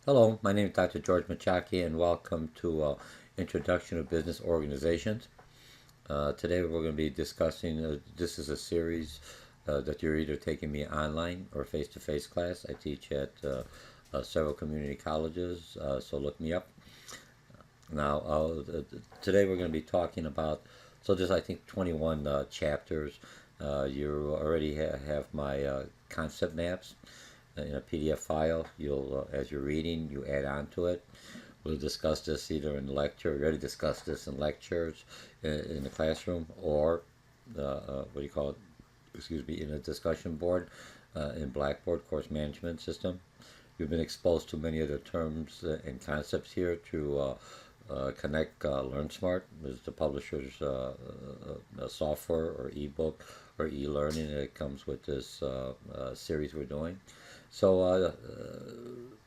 Hello, my name is Dr. George Mochocki, and welcome to Introduction to Business Organizations. Today we're going to be discussing, this is a series that you're either taking me online or face-to-face class. I teach at several community colleges, so look me up. Now, today we're going to be talking about, so there's I think 21 chapters. You already have my concept maps in a PDF file. You'll, as you're reading, you add on to it. We'll discuss this either in lecture. We already discussed this in lectures in the classroom, or what do you call it? Excuse me, in a discussion board in Blackboard course management system. You've been exposed to many of the terms and concepts here through Connect LearnSmart, is the publisher's software or ebook or e-learning that comes with this series we're doing. So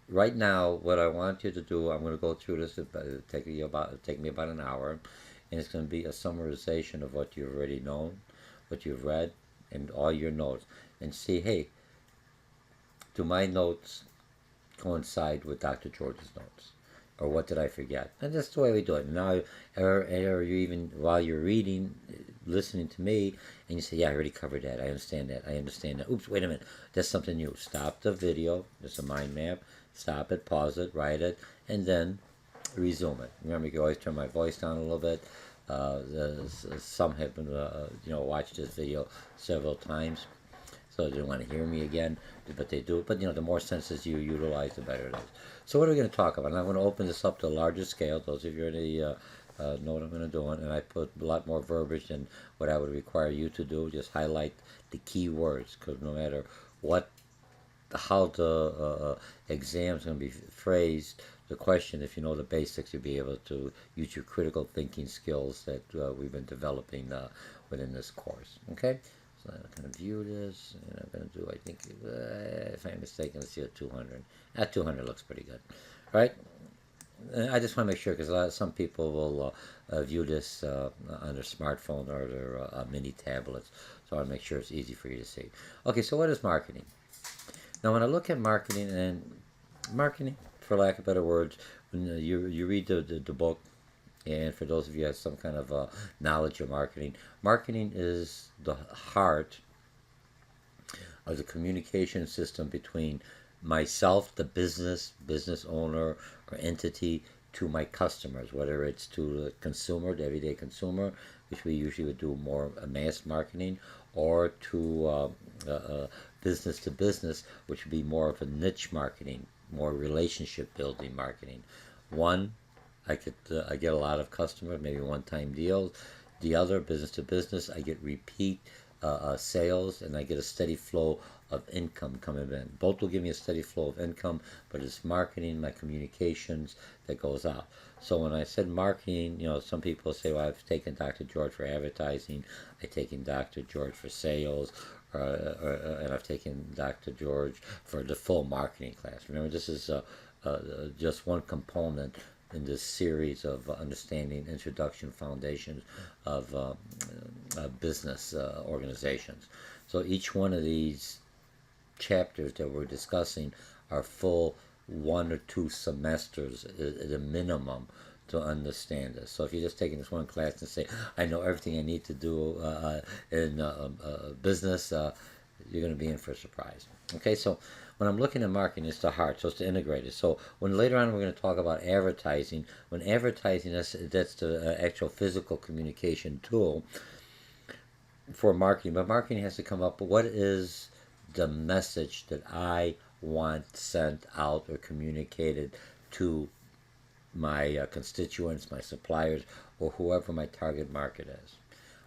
right now, what I want you to do, I'm going to go through this. It'll take me about an hour, and it's going to be a summarization of what you've already known, what you've read, and all your notes, and see, hey, do my notes coincide with Dr. George's notes? Or what did I forget? And that's the way we do it. Now, or you even, while you're reading, listening to me, and you say, yeah, I already covered that. I understand that. I understand that. Oops, wait a minute. There's something new. Stop the video. There's a mind map. Stop it, pause it, write it, and then resume it. Remember, you can always turn my voice down a little bit. Some have been, watched this video several times, so they don't want to hear me again, but they do. But the more senses you utilize, the better it is. So what are we going to talk about? And I'm going to open this up to a larger scale. Those of you already know what I'm going to do, and I put a lot more verbiage than what I would require you to do. Just highlight the key words, because no matter what, how the exam is going to be phrased, the question, if you know the basics, you'll be able to use your critical thinking skills that we've been developing within this course. Okay? So I'm going to view this, and I'm going to do, I think, if I'm mistaken, let's see a 200. That 200 looks pretty good. All right? I just want to make sure, because some people will view this on their smartphone or their mini tablets. So I want to make sure it's easy for you to see. Okay, so what is marketing? Now, when I look at marketing, for lack of better words, when you read the book, and for those of you who have some kind of knowledge of marketing, marketing is the heart of the communication system between myself, the business owner or entity, to my customers, whether it's to the consumer, the everyday consumer, which we usually would do more mass marketing, or to business to business, which would be more of a niche marketing, more relationship building marketing. One, I get a lot of customers, maybe one-time deals. The other, business to business, I get repeat sales, and I get a steady flow of income coming in. Both will give me a steady flow of income, but it's marketing, my communications that goes out. So when I said marketing, some people say, well, I've taken Dr. George for advertising, I've taken Dr. George for sales, and I've taken Dr. George for the full marketing class. Remember, this is just one component in this series of understanding introduction foundations of business organizations. So each one of these chapters that we're discussing are full 1 or 2 semesters at a minimum to understand this. So if you're just taking this one class and say, I know everything I need to do in business, you're going to be in for a surprise. Okay, so when I'm looking at marketing, it's the heart, so it's the integrated. So when later on we're going to talk about advertising, when advertising, that's the actual physical communication tool for marketing. But marketing has to come up with what is the message that I want sent out or communicated to my constituents, my suppliers, or whoever my target market is.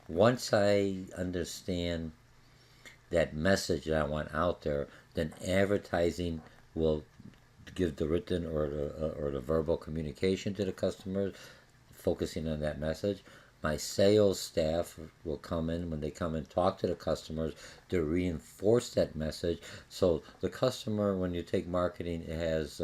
Once I understand that message that I want out there, then advertising will give the written or the verbal communication to the customers, focusing on that message. My sales staff will come in when they come and talk to the customers to reinforce that message. So the customer, when you take marketing, it has,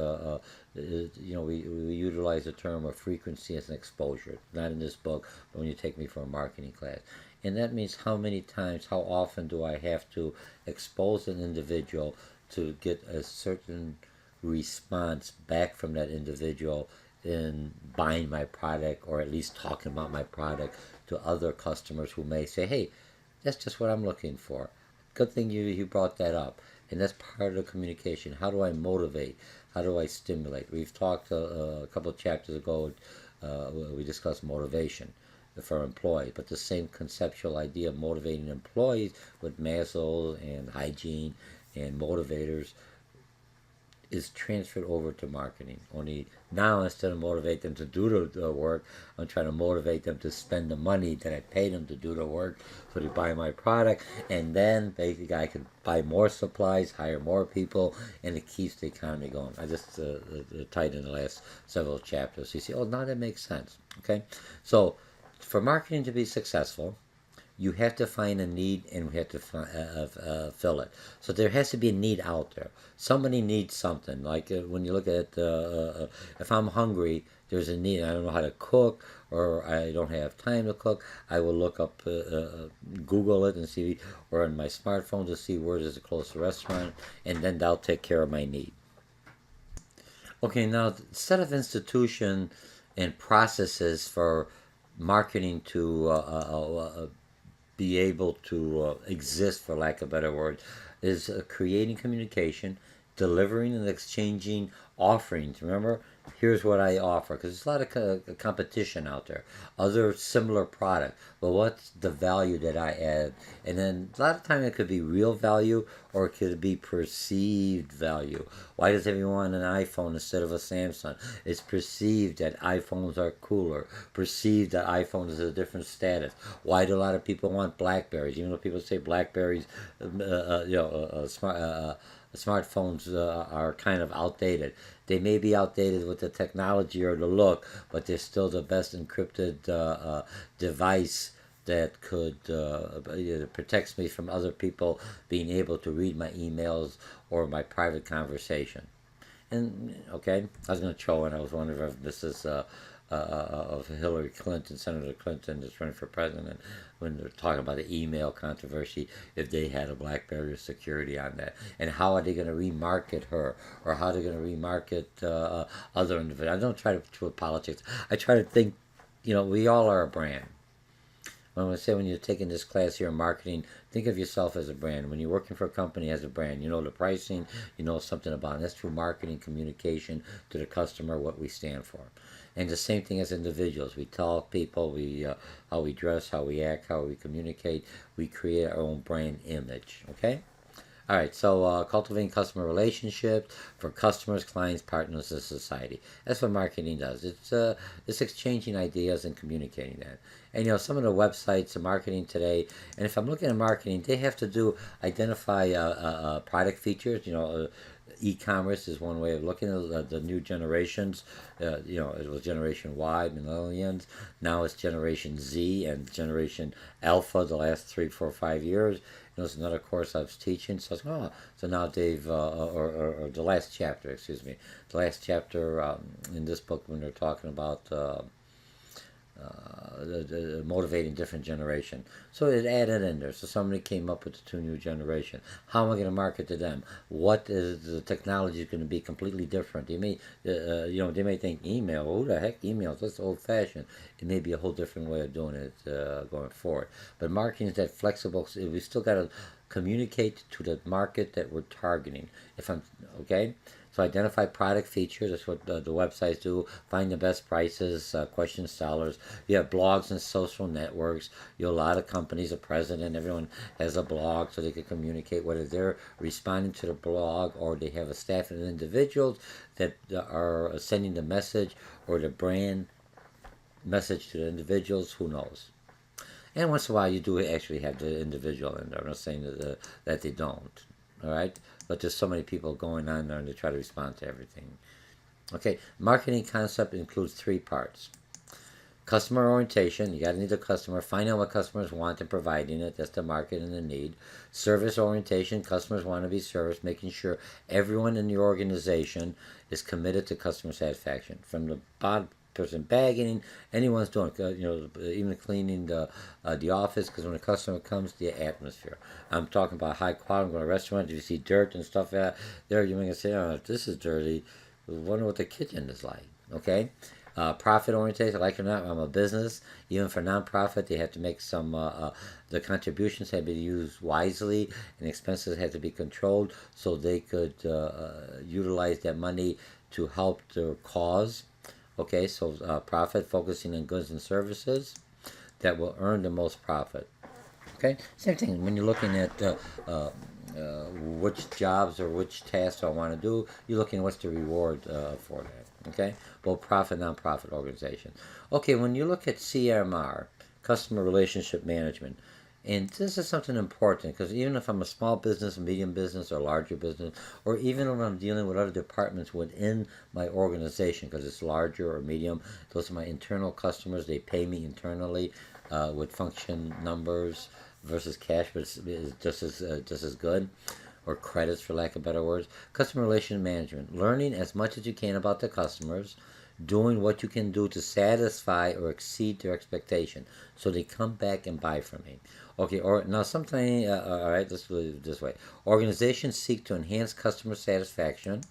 we utilize the term of frequency as an exposure. Not in this book, but when you take me for a marketing class. And that means how many times, how often do I have to expose an individual to get a certain response back from that individual in buying my product, or at least talking about my product to other customers who may say, hey, that's just what I'm looking for. Good thing you brought that up. And that's part of the communication. How do I motivate? How do I stimulate? We've talked a couple of chapters ago, we discussed motivation for employees, but the same conceptual idea of motivating employees with Maslow and hygiene and motivators is transferred over to marketing. Only now, instead of motivate them to do the work, I'm trying to motivate them to spend the money that I paid them to do the work, so they buy my product, and then basically I can buy more supplies, hire more people, and it keeps the economy going. I just tied in the last several chapters. So you see, oh, now that makes sense. Okay, so for marketing to be successful, you have to find a need, and we have to fill it. So there has to be a need out there. Somebody needs something. Like when you look at, if I'm hungry, there's a need. I don't know how to cook, or I don't have time to cook. I will look up, Google it and see, or on my smartphone to see where there's a close restaurant, and then that'll take care of my need. Okay, now set of institution and processes for marketing to be able to exist, for lack of a better word, is creating communication, delivering and exchanging offerings. Remember, here's what I offer, because there's a lot of competition out there, other similar products. But what's the value that I add? And then a lot of time it could be real value, or it could be perceived value. Why does everyone want an iPhone instead of a Samsung? It's perceived that iPhones are cooler, perceived that iPhone is a different status. Why do a lot of people want Blackberries, even though people say Blackberries, smartphones are kind of outdated? They may be outdated with the technology or the look, but they're still the best encrypted device that could protects me from other people being able to read my emails or my private conversation. And okay, I was going to throw in, I was wondering if this is of Hillary Clinton, Senator Clinton, that's running for president, when they're talking about the email controversy, if they had a BlackBerry security on that, and how are they going to remarket her, or how they're going to remarket other individuals. I don't try to put politics. I try to think, we all are a brand. When I say, when you're taking this class here in marketing, think of yourself as a brand. When you're working for a company as a brand, you know the pricing, you know something about it. That's through marketing, communication to the customer, what we stand for. And the same thing as individuals. We tell people how we dress, how we act, how we communicate. We create our own brand image. Okay? All right, so cultivating customer relationships for customers, clients, partners, and society. That's what marketing does. It's exchanging ideas and communicating that. And some of the websites of marketing today, and if I'm looking at marketing, they have to identify product features. E-commerce is one way of looking at the new generations. It was Generation Y, millennials. Now it's Generation Z and Generation Alpha the last 3, 4, 5 years. It's another course I was teaching. So now Dave, or the last chapter, excuse me. The last chapter in this book, when they're talking about motivating different generation. So it added in there. So somebody came up with the 2 new generation. How am I going to market to them? What is the technology is going to be completely different? They may, they may think email. Who the heck emails? That's old fashioned. It may be a whole different way of doing it going forward. But marketing is that flexible. We still got to communicate to the market that we're targeting. So identify product features. That's what the websites do. Find the best prices, question sellers. You have blogs and social networks. A lot of companies, a president, everyone has a blog, so they can communicate whether they're responding to the blog, or they have a staff of individuals that are sending the message, or the brand message to the individuals. Who knows? And once in a while, you do actually have the individual in there. I'm not saying that they don't. All right? But there's so many people going on there, and they try to respond to everything. Okay, marketing concept includes 3 parts. Customer orientation, you got to need the customer. Find out what customers want and providing it. That's the market and the need. Service orientation, customers want to be serviced, making sure everyone in the organization is committed to customer satisfaction. From the person bagging, anyone's doing, even cleaning the office. Because when a customer comes, the atmosphere. I'm talking about high quality. I'm going to a restaurant. If you see dirt and stuff there, you may say, "Oh, this is dirty. I wonder what the kitchen is like." Okay. Profit oriented, like it or not, I'm a business. Even for nonprofit, they have to make the contributions have to be used wisely and expenses have to be controlled so they could utilize that money to help their cause. Okay, so profit focusing on goods and services that will earn the most profit. Okay, same thing when you're looking at which jobs or which tasks I want to do, you're looking at what's the reward for that. Okay, both profit and nonprofit organizations. Okay, when you look at CMR, customer relationship management, and this is something important because even if I'm a small business, medium business, or larger business, or even when I'm dealing with other departments within my organization, because it's larger or medium, those are my internal customers. They pay me internally with function numbers versus cash, but it's just as good, or credits for lack of better words. Customer relation management, learning as much as you can about the customers, doing what you can do to satisfy or exceed their expectation, so they come back and buy from me. Okay, or now something. All right, let's do it this way. Organizations seek to enhance customer satisfaction,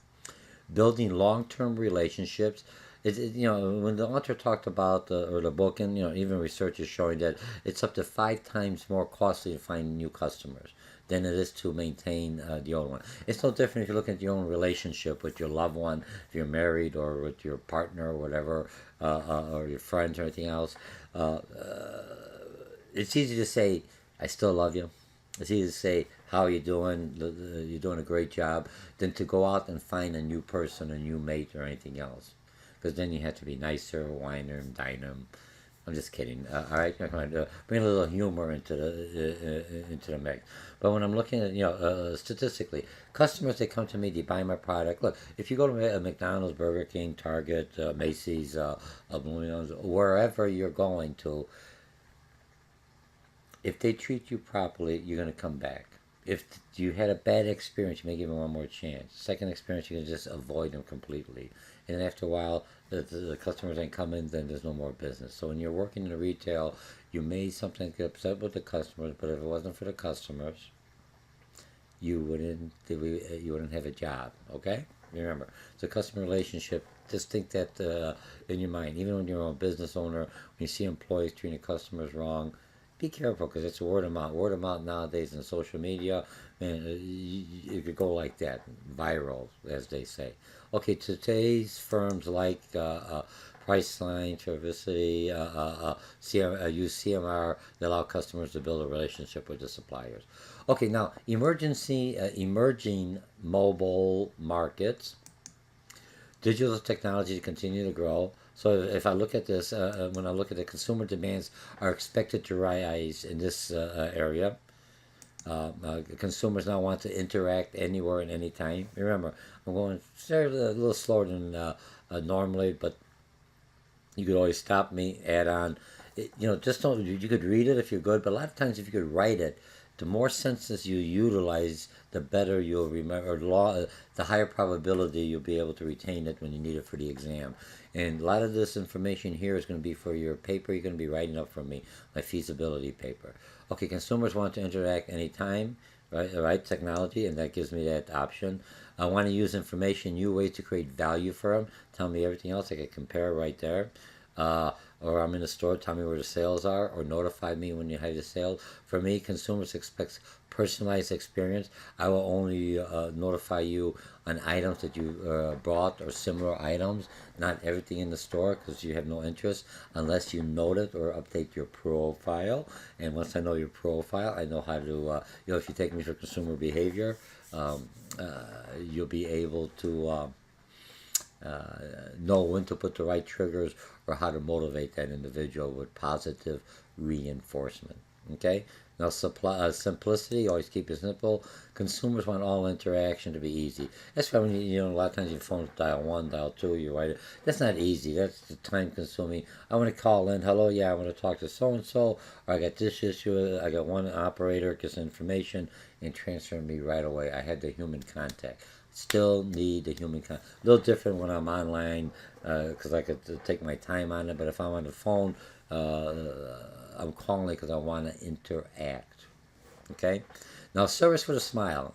building long-term relationships. When the author talked about or the book, and even research is showing that it's up to 5 times more costly to find new customers than it is to maintain the old one. It's no different if you look at your own relationship with your loved one, if you're married, or with your partner or whatever, or your friends or anything else. Uh, uh, it's easy to say, "I still love you." It's easy to say, "How are you doing? You're doing a great job," than to go out and find a new person, a new mate, or anything else. Because then you have to be nicer, whiner, and dine 'em. I'm just kidding. All right, I'm going to bring a little humor into the mix. But when I'm looking at statistically, customers that come to me, they buy my product. Look, if you go to McDonald's, Burger King, Target, Macy's, Bloomingdale's, wherever you're going to, if they treat you properly, you're going to come back. If you had a bad experience, you may give them one more chance. Second experience, you can just avoid them completely. And then after a while, the customers ain't coming, then there's no more business. So when you're working in retail, you may sometimes get upset with the customers, but if it wasn't for the customers, you wouldn't have a job. Okay, remember, it's a customer relationship. Just think that in your mind. Even when you're a business owner, when you see employees treating customers wrong, be careful because it's word of mouth. Word of mouth nowadays in social media, and it could go like that, viral, as they say. Okay, today's firms like Priceline, Servicity, use CMR. They allow customers to build a relationship with the suppliers. Okay, now emerging mobile markets, digital technology to continue to grow. So if I look at this, when I look at the consumer demands are expected to rise in this area. Consumers now want to interact anywhere and anytime. Remember, I'm going a little slower than normally, but you could always stop me, add on. Just don't. You could read it if you're good, but a lot of times if you could write it, the more senses you utilize, the better you'll remember. The higher probability you'll be able to retain it when you need it for the exam. And a lot of this information here is going to be for your paper. You're going to be writing up for me, my feasibility paper. Okay, consumers want to interact anytime, right? Right, technology, and that gives me that option. I want to use information, new ways to create value for them. Tell me everything else. I can compare right there. Or I'm in the store, tell me where the sales are, or notify me when you have the sale. For me, consumers expect personalized experience. I will only notify you on items that you bought or similar items, not everything in the store because you have no interest unless you note it or update your profile. And once I know your profile, I know how to, if you take me for consumer behavior, you'll be able to know when to put the right triggers or how to motivate that individual with positive reinforcement. Okay? Now, simplicity, always keep it simple. Consumers want all interaction to be easy. That's why when a lot of times your phone dial 1, dial 2, you write it. That's not easy. That's time consuming. I want to call in, hello, yeah, I want to talk to so and so, or I got this issue, I got one operator, gets information, and transfer me right away. I had the human contact. still need the human contact. A little different when I'm online because I could take my time on it. But if I'm on the phone, uh, I'm calling because I want to interact. Okay. Now, service with a smile.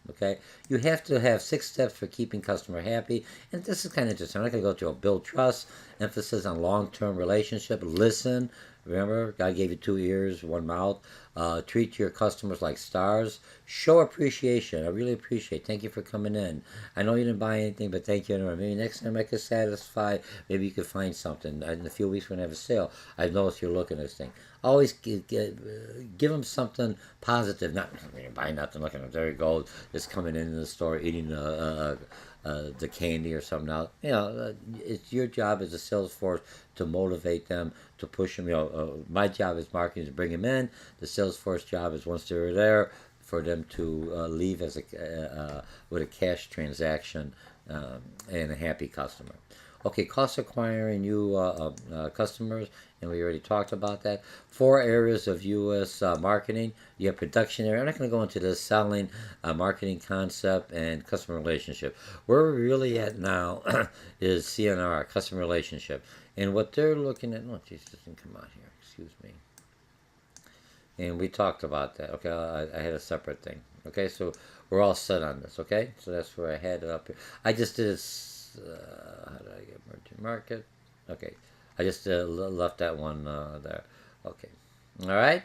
Okay, you have to have 6 steps for keeping customer happy, and this is kind of interesting. I'm not going to go through a build trust, emphasis on long-term relationship, listen. Remember, God gave you 2 ears, 1 mouth. Treat your customers like stars. Show appreciation. I really appreciate. Thank you for coming in. I know you didn't buy anything, but thank you anyway. Maybe next time I could satisfy. Maybe you could find something. In a few weeks we're gonna have a sale. I noticed you're looking at this thing. Always give them something positive. Not buy nothing. Looking at there you go. Just coming into the store eating the candy or something else. It's your job as a sales force to motivate them, to push them. My job as marketing is to bring them in. The sales force job is once they're there for them to leave as with a cash transaction and a happy customer. Okay, cost acquiring new customers, and we already talked about that. 4 areas of U.S. Marketing. You have production area. I'm not going to go into this. Selling, marketing concept, and customer relationship. Where we're really at now is CNR, customer relationship. And what they're looking at, oh, geez, this didn't come out here. Excuse me. And we talked about that. Okay, I had a separate thing. Okay, so we're all set on this. Okay, so that's where I had it up here. I just did it. How did I get emerging market? Okay, I just left that one there. Okay, all right.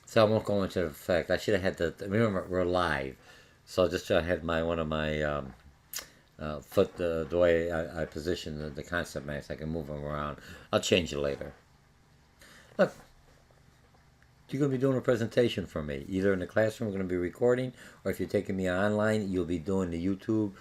So I won't go into the fact. I should have had the. Remember, we're live, so just I had my one of my foot the way I position the concept maps. I can move them around. I'll change it later. Look, you're going to be doing a presentation for me. Either in the classroom, we're going to be recording, or if you're taking me online, you'll be doing the YouTube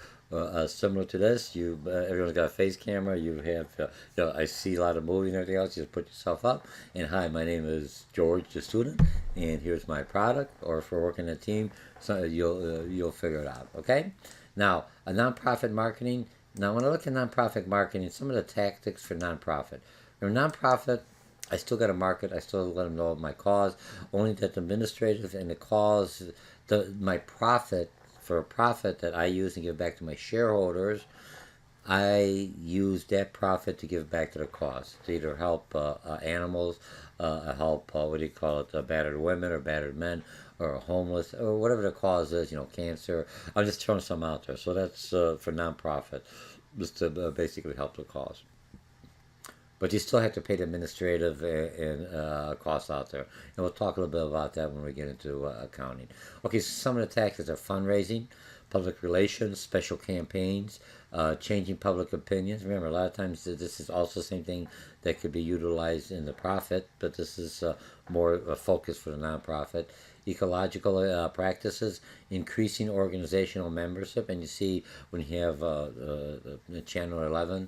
similar to this. Everyone's got a face camera. You have, I see a lot of movies and everything else. You just put yourself up. And hi, my name is George, the student, and here's my product. Or if we're working a team, so you'll figure it out. Okay. Now, a nonprofit marketing. Now, when I look at nonprofit marketing, some of the tactics for nonprofit. For nonprofit, I still got to market. I still let them know of my cause. Only that the administrative and the cause, my profit, for a profit that I use and give back to my shareholders, I use that profit to give back to the cause. To either help animals, help, what do you call it, battered women or battered men, or homeless, or whatever the cause is, cancer. I'm just throwing some out there. So that's for nonprofit, just to basically help the cause. But you still have to pay the administrative and costs out there. And we'll talk a little bit about that when we get into accounting. Okay, so some of the tactics are fundraising, public relations, special campaigns, changing public opinions. Remember, a lot of times this is also the same thing that could be utilized in the profit, but this is more a focus for the nonprofit. Ecological practices, increasing organizational membership. And you see when you have Channel 11,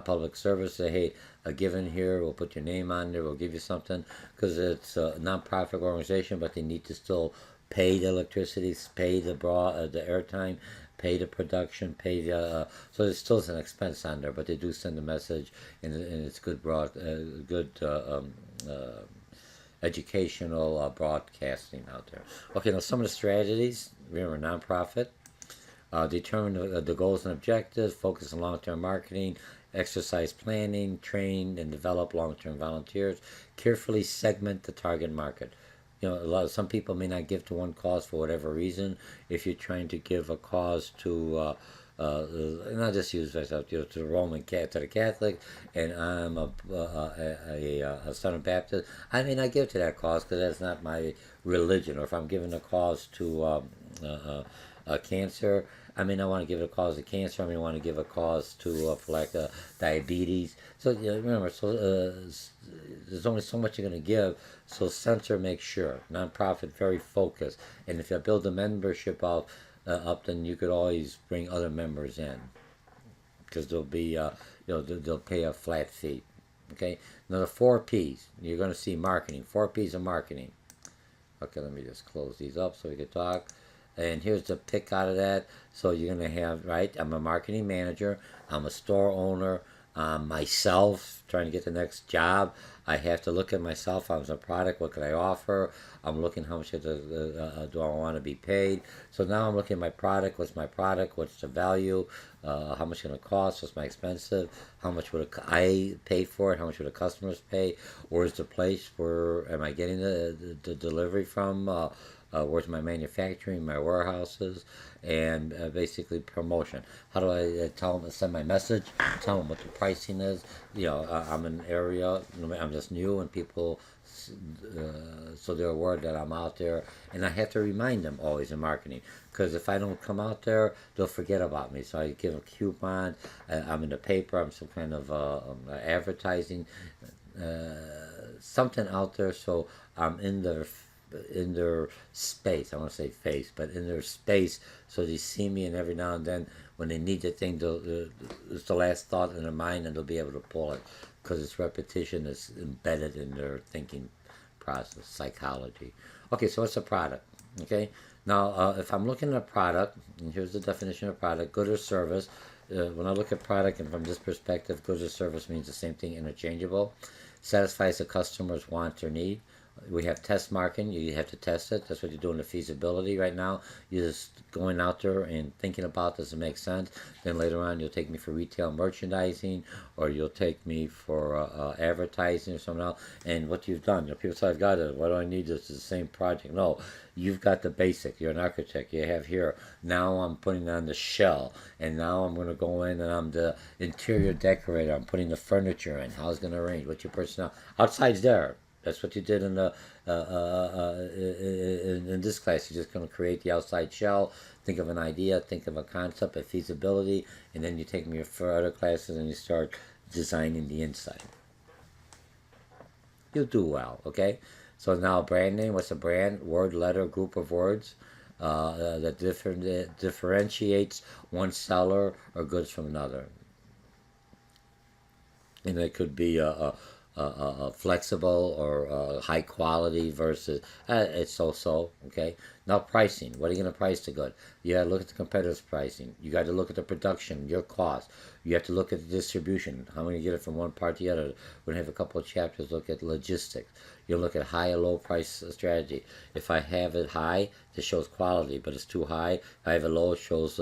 public service, say, hey, a given here, we'll put your name on there, we'll give you something, because it's a nonprofit organization, but they need to still pay the electricity, pay the airtime, pay the production, pay the so there's still an expense on there, but they do send a message, and it's good educational broadcasting out there. Okay, now some of the strategies. Remember, nonprofit. Determine the goals and objectives, focus on long-term marketing, exercise planning, train and develop long-term volunteers, carefully segment the target market. Some people may not give to one cause for whatever reason. If you're trying to give a cause to, and I'll just use myself, to the to the Catholic, and I'm a Southern Baptist, I may not give to that cause because that's not my religion. Or if I'm giving a cause to cancer, I may not want to give a cause to cancer. I may want to give a cause to for diabetes. So remember, so there's only so much you're going to give. So censor, make sure. Nonprofit, very focused. And if you build the membership up, then you could always bring other members in, because they'll be they'll pay a flat fee. Okay. Now the 4Ps. You're going to see marketing. 4Ps of marketing. Okay, let me just close these up so we can talk. And here's the pick out of that. So you're going to have, right, I'm a marketing manager, I'm a store owner, myself, trying to get the next job. I have to look at myself as a product. What can I offer? I'm looking how much do I want to be paid. So now I'm looking at my product. What's my product? What's the value? How much going to cost? What's my expensive? How much would I pay for it? How much would the customers pay? Where's the place? Where am I getting the delivery from? Where's my manufacturing, my warehouses, and basically promotion. How do I tell them, send my message, tell them what the pricing is? I'm in an area, I'm just new, and people, so they're aware that I'm out there, and I have to remind them always in marketing, because if I don't come out there, they'll forget about me. So I give a coupon. I'm in the paper. I'm some kind of advertising, something out there. So I'm in their space. I want to say face, but in their space, so they see me, and every now and then, when they need the thing, it's the last thought in their mind, and they'll be able to pull it because its repetition is embedded in their thinking process, psychology. Okay, so what's a product? Okay, now if I'm looking at a product, and here's the definition of product: good or service. When I look at product, and from this perspective, goods or service means the same thing, interchangeable. Satisfies the customer's want or need. We have test marking. You have to test it. That's what you're doing the feasibility right now. You're just going out there and thinking about, does it make sense? Then later on, you'll take me for retail merchandising, or you'll take me for advertising or something else. And what you've done, people say, I've got it. What do I need? This is the same project. No, you've got the basic. You're an architect. You have here. Now I'm putting on the shell, and now I'm going to go in and I'm the interior decorator. I'm putting the furniture in. How's it going to arrange? What's your personnel? Outside's there. That's what you did in the in this class. You're just going to create the outside shell, think of an idea, think of a concept, a feasibility, and then you take me for other classes and you start designing the inside. You'll do well, okay? So now brand name. What's a brand? Word, letter, group of words that differentiates one seller or goods from another. And it could be flexible or high quality versus it's so. Okay, now pricing. What are you going to price the good? You got to look at the competitors' pricing. You got to look at the production, your cost. You have to look at the distribution. How many get it from one part to the other? We're going to have a couple of chapters look at logistics. You'll look at high and low price strategy. If I have it high, this shows quality, but it's too high. If I have it low, it shows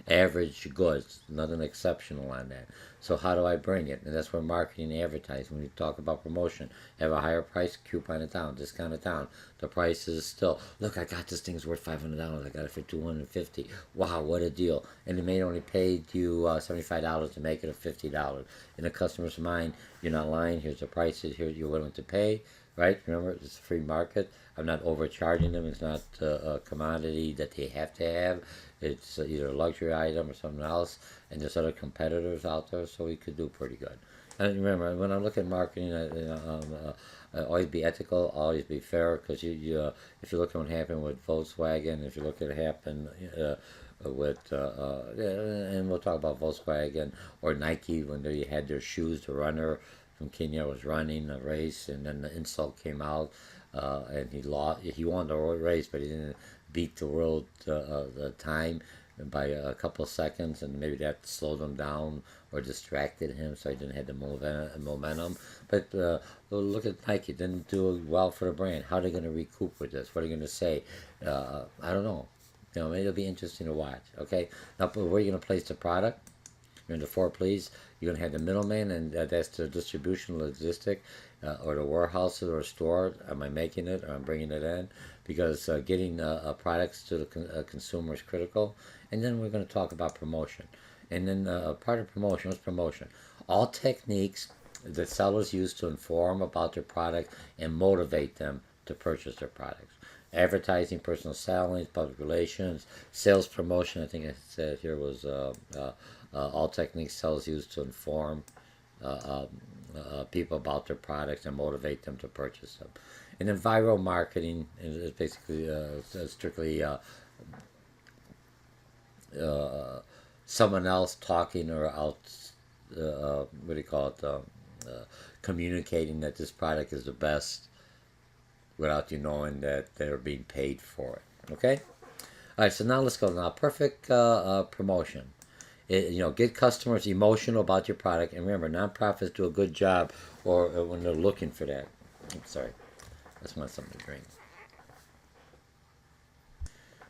average goods, nothing exceptional on that. So how do I bring it? And that's where marketing and advertising, when you talk about promotion, have a higher price, coupon it down, discount it down. The price is still, look, I got this thing's worth $500. I got it for $250. Wow, what a deal. And it may only paid you $75 to make it a $50. In the customer's mind, you're not lying. Here's the prices. Here you're willing to pay, right? Remember, it's a free market. I'm not overcharging them. It's not a commodity that they have to have. It's either a luxury item or something else. And there's other competitors out there, so we could do pretty good. And remember, when I look at marketing, always be ethical, always be fair, because if you look at what happened with Volkswagen, if you look at what happened and we'll talk about Volkswagen or Nike when they had their shoes, the runner from Kenya was running a race, and then the insult came out, and he lost. He won the race, but he didn't beat the world the time by a couple of seconds, and maybe that slowed him down or distracted him, so he didn't have the momentum. But look at Nike, didn't do well for the brand. How are they going to recoup with this? What are they going to say? I don't know. Maybe it'll be interesting to watch. Okay, now where are you going to place the product? You're in the four please. You're going to have the middleman, and that's the distribution, logistic, or the warehouses or store. Am I making it or I'm bringing it in? Because getting products to the consumer is critical. And then we're going to talk about promotion. And then part of promotion is promotion. All techniques that sellers use to inform about their product and motivate them to purchase their products. Advertising, personal selling, public relations, sales promotion. I think I said here was all techniques sellers use to inform people about their products and motivate them to purchase them. And then viral marketing is basically strictly someone else talking or out, what do you call it, communicating that this product is the best without you knowing that they're being paid for it. Okay? All right, so now let's go. Now, perfect promotion. Get customers emotional about your product. And remember, nonprofits do a good job, or when they're looking for that. I'm sorry, I just want something to drink.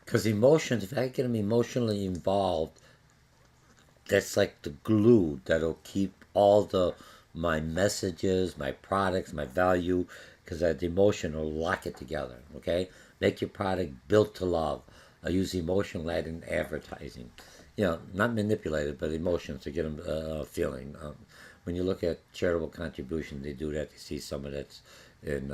Because emotions, if I get them emotionally involved, that's like the glue that'll keep all the my messages, my products, my value, because that emotion will lock it together. Okay, make your product built to love. I use emotion-led in advertising. Not manipulated, but emotions to get them feeling. When you look at charitable contributions, they do that. They see someone that's in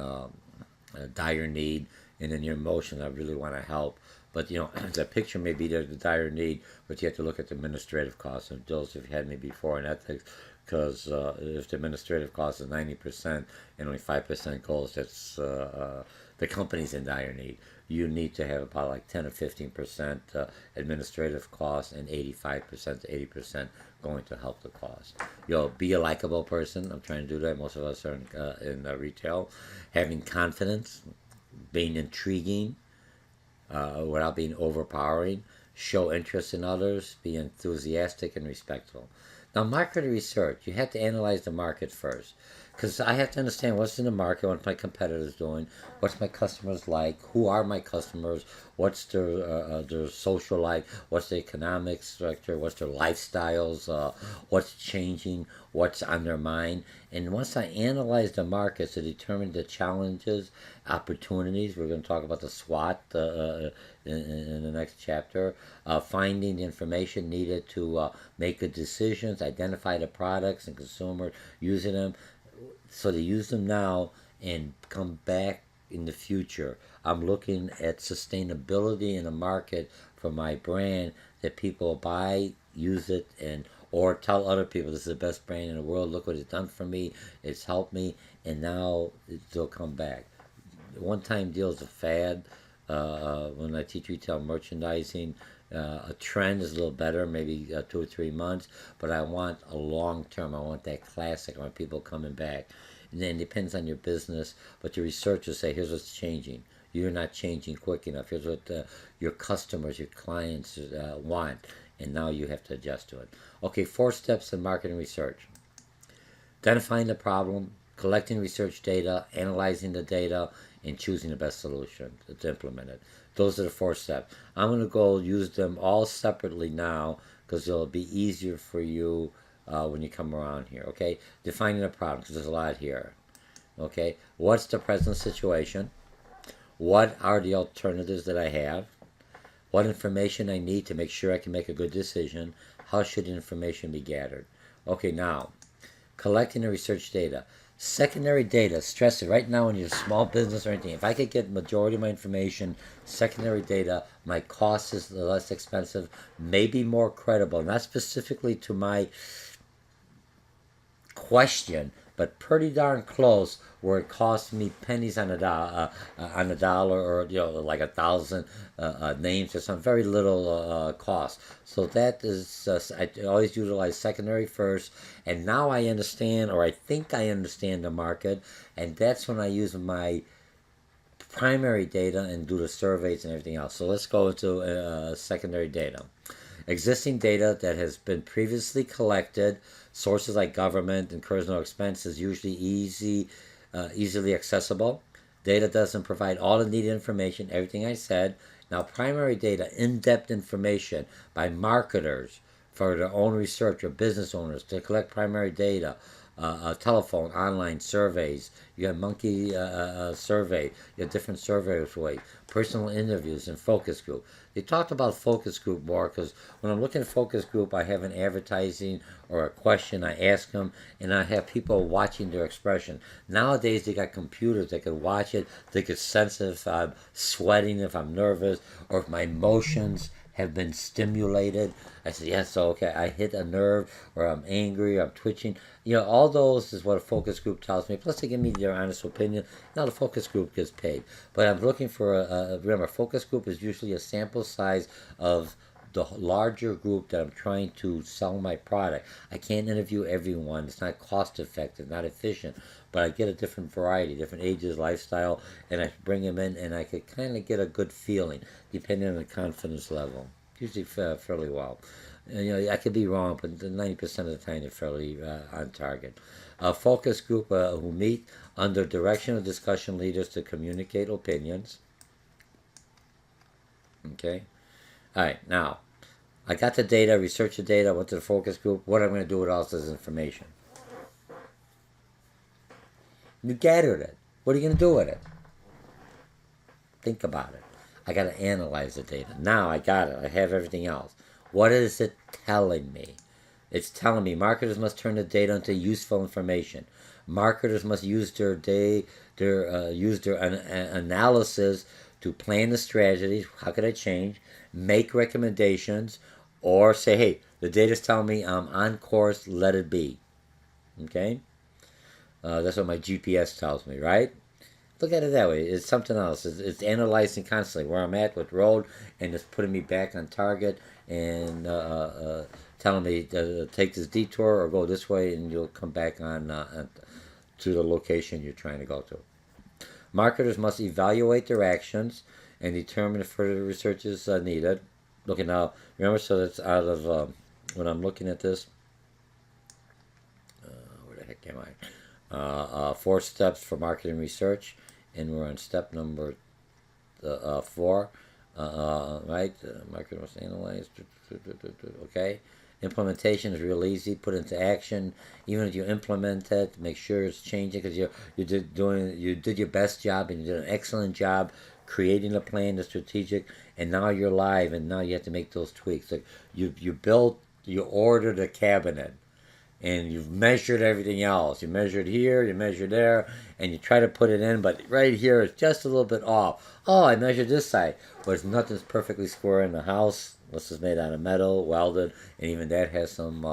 dire need, and in your emotion, I really want to help. But the picture may be there, the dire need, but you have to look at the administrative costs. And those have had me before in ethics, because if the administrative cost is 90% and only 5% goes, that's the company's in dire need. You need to have about like 10 or 15% administrative costs and 85% to 80% going to help the cause. Be a likable person. I'm trying to do that. Most of us are in retail. Having confidence, being intriguing, without being overpowering, show interest in others, be enthusiastic and respectful. Now, market research, you have to analyze the market first, because I have to understand what's in the market, what my competitors doing, what's my customers like, who are my customers, what's their social life, what's the economic structure, what's their lifestyles, what's changing, what's on their mind. And once I analyze the markets to determine the challenges, opportunities, we're going to talk about the SWOT in the next chapter, finding the information needed to make good decisions, identify the products and consumers using them, so they use them now and come back in the future. I'm looking at sustainability in the market for my brand, that people buy, use it, and or tell other people this is the best brand in the world. Look what it's done for me. It's helped me, and now they'll come back. One-time deals a fad. When I teach retail merchandising, a trend is a little better, maybe 2 or 3 months, but I want a long term. I want that classic. I want people coming back. And then it depends on your business, but your researchers say, here's what's changing. You're not changing quick enough. Here's what your customers, your clients want, and now you have to adjust to it. Okay, 4 steps in marketing research: identifying the problem, collecting research data, analyzing the data, and choosing the best solution to implement it. Those are the 4 steps. I'm going to go use them all separately now, because it'll be easier for you when you come around here. Okay, defining the problem, because there's a lot here. Okay, what's the present situation? What are the alternatives that I have? What information I need to make sure I can make a good decision? How should the information be gathered? Okay, now, collecting the research data. Secondary data, stress it right now in your small business or anything. If I could get majority of my information, secondary data, my cost is less expensive, maybe more credible, not specifically to my question, but pretty darn close, where it costs me pennies on a dollar, or like 1,000 names or some very little cost. So that is I always utilize secondary first, and now I understand, or I think I understand the market, and that's when I use my primary data and do the surveys and everything else. So let's go into secondary data. Existing data that has been previously collected, sources like government, incurs no expenses, usually easily accessible. Data doesn't provide all the needed information, everything I said. Now, primary data, in-depth information by marketers for their own research, or business owners to collect primary data. Telephone, online surveys. You have monkey survey. You have different surveys, personal interviews, and focus group. They talked about focus group more, because when I'm looking at focus group, I have an advertising or a question. I ask them, and I have people watching their expression. Nowadays, they got computers. They could watch it. They could sense if I'm sweating, if I'm nervous, or if my emotions have been stimulated. I said, yes, so okay, I hit a nerve, or I'm angry, or I'm twitching. All those is what a focus group tells me. Plus, they give me their honest opinion. Now, the focus group gets paid. But I'm looking for remember, a focus group is usually a sample size of the larger group that I'm trying to sell my product. I can't interview everyone. It's not cost effective, not efficient. But I get a different variety, different ages, lifestyle, and I bring them in, and I could kind of get a good feeling, depending on the confidence level. Usually fairly well. I could be wrong, but 90% of the time they're fairly on target. A focus group who meet under direction of discussion leaders to communicate opinions. Okay. All right. Now, I got the data, researched the data, went to the focus group. What I'm going to do with all this information? You gathered it. What are you going to do with it? Think about it. I got to analyze the data. Now I got it. I have everything else. What is it telling me? It's telling me marketers must turn the data into useful information. Marketers must use their analysis to plan the strategies. How could I change? Make recommendations, or say, hey, the data's telling me I'm on course. Let it be. Okay, that's what my GPS tells me, right? Look at it that way. It's something else. It's analyzing constantly where I'm at with road, and it's putting me back on target and telling me to take this detour or go this way, and you'll come back on to the location you're trying to go to. Marketers must evaluate their actions and determine if further research is needed. Looking now, remember, so that's out of when I'm looking at this. Where the heck am I? 4 steps for marketing research, and we're on step number 4. Right? Marketer must analyze. Okay. Implementation is real easy. Put into action. Even if you implement it, make sure it's changing because you did your best job and you did an excellent job creating a plan, the strategic, and now you're live and now you have to make those tweaks. Like you ordered a cabinet and you've measured everything else. You measured here, you measured there, and you try to put it in, but right here it's just a little bit off. Oh, I measured this side, but nothing's perfectly square in the house. This is made out of metal, welded, and even that has some,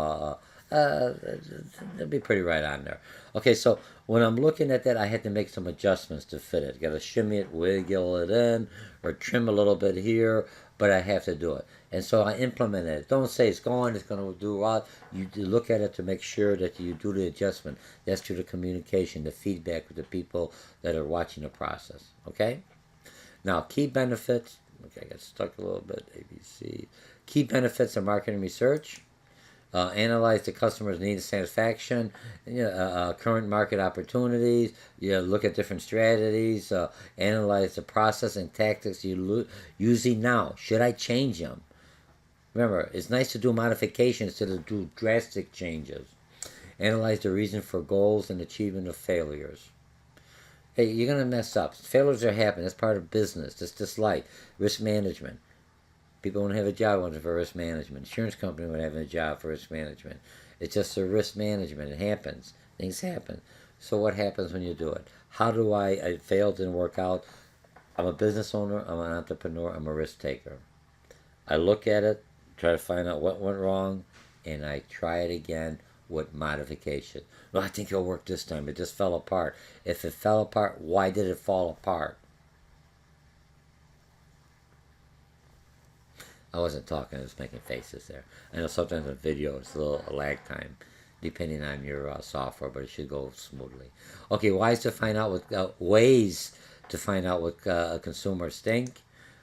it'll be pretty right on there. Okay, so when I'm looking at that, I had to make some adjustments to fit it. Got to shimmy it, wiggle it in, or trim a little bit here, but I have to do it. And so I implemented it. Don't say it's going to do well. You look at it to make sure that you do the adjustment. That's through the communication, the feedback with the people that are watching the process. Okay? Now, key benefits. Okay, I got stuck a little bit. ABC. Key benefits of marketing research. Analyze the customer's need and satisfaction, current market opportunities. Look at different strategies. Analyze the process and tactics you're using now. Should I change them? Remember, it's nice to do modifications to do drastic changes. Analyze the reason for goals and achievement of failures. Hey, you're going to mess up. Failures are happening. That's part of business. That's just like risk management. People won't have a job for risk management. Insurance company won't have a job for risk management. It's just a risk management. It happens. Things happen. So what happens when you do it? How do I failed, didn't work out. I'm a business owner. I'm an entrepreneur. I'm a risk taker. I look at it, try to find out what went wrong, and I try it again with modification. Well, I think it'll work this time. It just fell apart. If it fell apart, why did it fall apart? I wasn't talking, I was making faces there. I know sometimes in video it's a little lag time, depending on your software, but it should go smoothly. Okay, ways to find out what consumers think.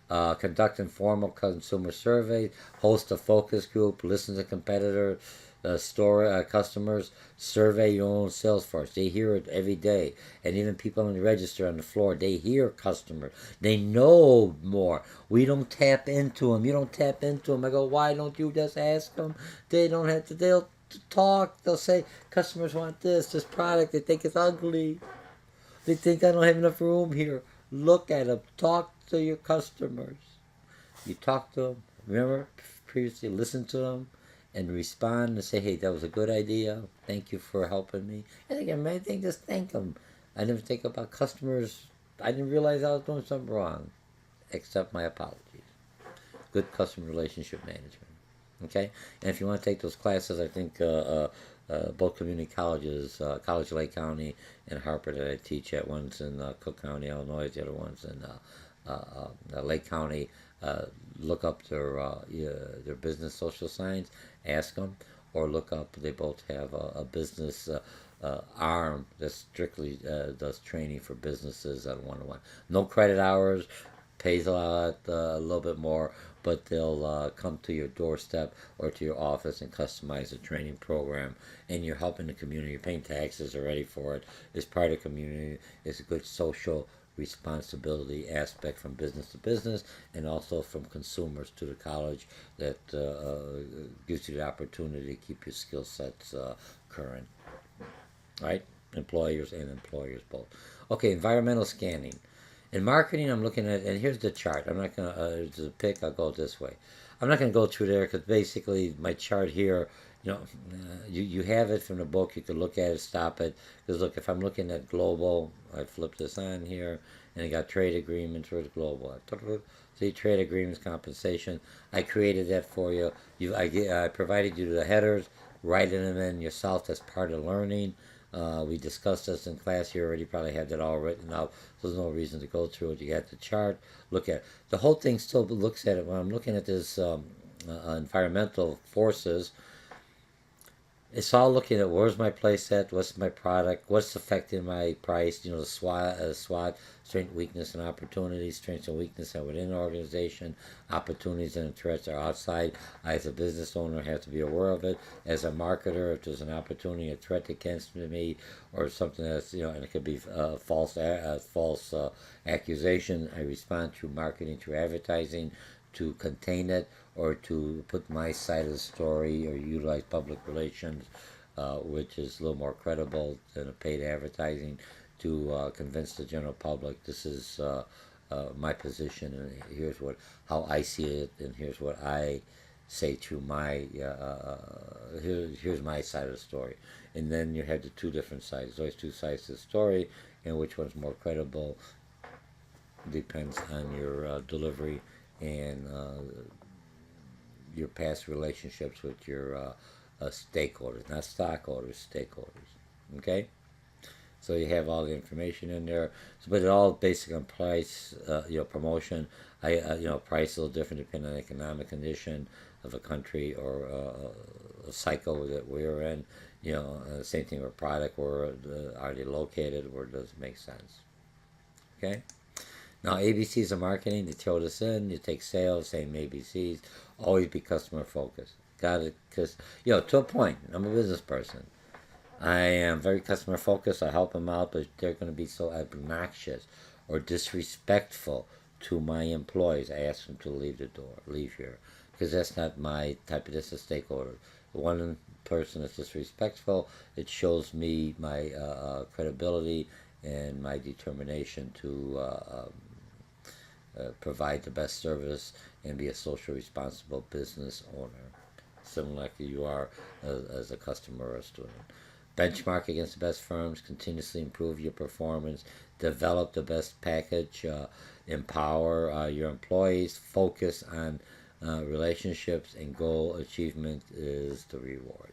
Conduct informal consumer surveys. Host a focus group. Listen to competitor customers. Survey your own sales force. They hear it every day, and even people in the register on the floor, they hear customers. They know more. We don't tap into them. You don't tap into them. I go, why don't you just ask them? They don't have to. They'll talk. They'll say customers want this product. They think it's ugly. They think I don't have enough room here. Look at them. Talk to your customers. You talk to them. Remember previously, listen to them and respond and say, hey, that was a good idea. Thank you for helping me. And again, I think just thank them. I didn't think about customers. I didn't realize I was doing something wrong. Accept my apologies. Good customer relationship management. Okay? And if you want to take those classes, I think both community colleges, College Lake County and Harper that I teach at, one's in Cook County, Illinois, the other one's in Lake County. Look up their business social science, ask them, or look up, they both have a business arm that strictly does training for businesses on one-on-one. No credit hours, pays a little bit more, but they'll come to your doorstep or to your office and customize a training program. And you're helping the community. You're paying taxes already for it. It's part of the community. It's a good social responsibility aspect from business to business, and also from consumers to the college that gives you the opportunity to keep your skill sets current. Right? Employers and employers both. Okay, environmental scanning. In marketing, I'm looking at, and here's the chart. I'm not going to pick, I'll go this way. I'm not going to go through there because basically my chart here, you have it from the book. You can look at it, stop it. Because look, if I'm looking at global, I flip this on here, and I got trade agreements. Where's global? See, trade agreements, compensation. I created that for you. I provided you the headers. Writing them in yourself. That's part of learning. We discussed this in class. You already probably had that all written out. So there's no reason to go through it. You got the chart. Look at it. The whole thing still looks at it. When I'm looking at this environmental forces, it's all looking at where's my place at, what's my product, what's affecting my price, the SWOT, strength, weakness, and opportunities. Strengths and weakness are within the organization, opportunities and threats are outside. I, as a business owner, have to be aware of it. As a marketer, if there's an opportunity, a threat against me, or something that's, and it could be false accusation, I respond through marketing, through advertising, to contain it, or to put my side of the story, or utilize public relations, which is a little more credible than a paid advertising, to convince the general public this is my position, and here's how I see it, and here's what I say through my here's my side of the story. And then you have the two different sides. There's always two sides to the story, and which one's more credible depends on your delivery and your past relationships with your stakeholders, not stockholders, stakeholders. Okay, so you have all the information in there. So, but it all based on price, promotion. Price is a little different depending on the economic condition of a country or a cycle that we're in. Same thing with product. Where are they located? Where does it make sense? Okay. Now, ABCs of marketing, they throw this in, you take sales, same ABCs, always be customer focused. Got it? Because, to a point, I'm a business person. I am very customer focused, I help them out, but they're going to be so obnoxious or disrespectful to my employees. I ask them to leave here, because that's not my type of, this is stakeholder. One person is disrespectful, it shows me my credibility and my determination to provide the best service and be a socially responsible business owner, similar like you are as a customer or a student. Benchmark against the best firms, continuously improve your performance, develop the best package, empower your employees, focus on relationships, and goal achievement is the reward.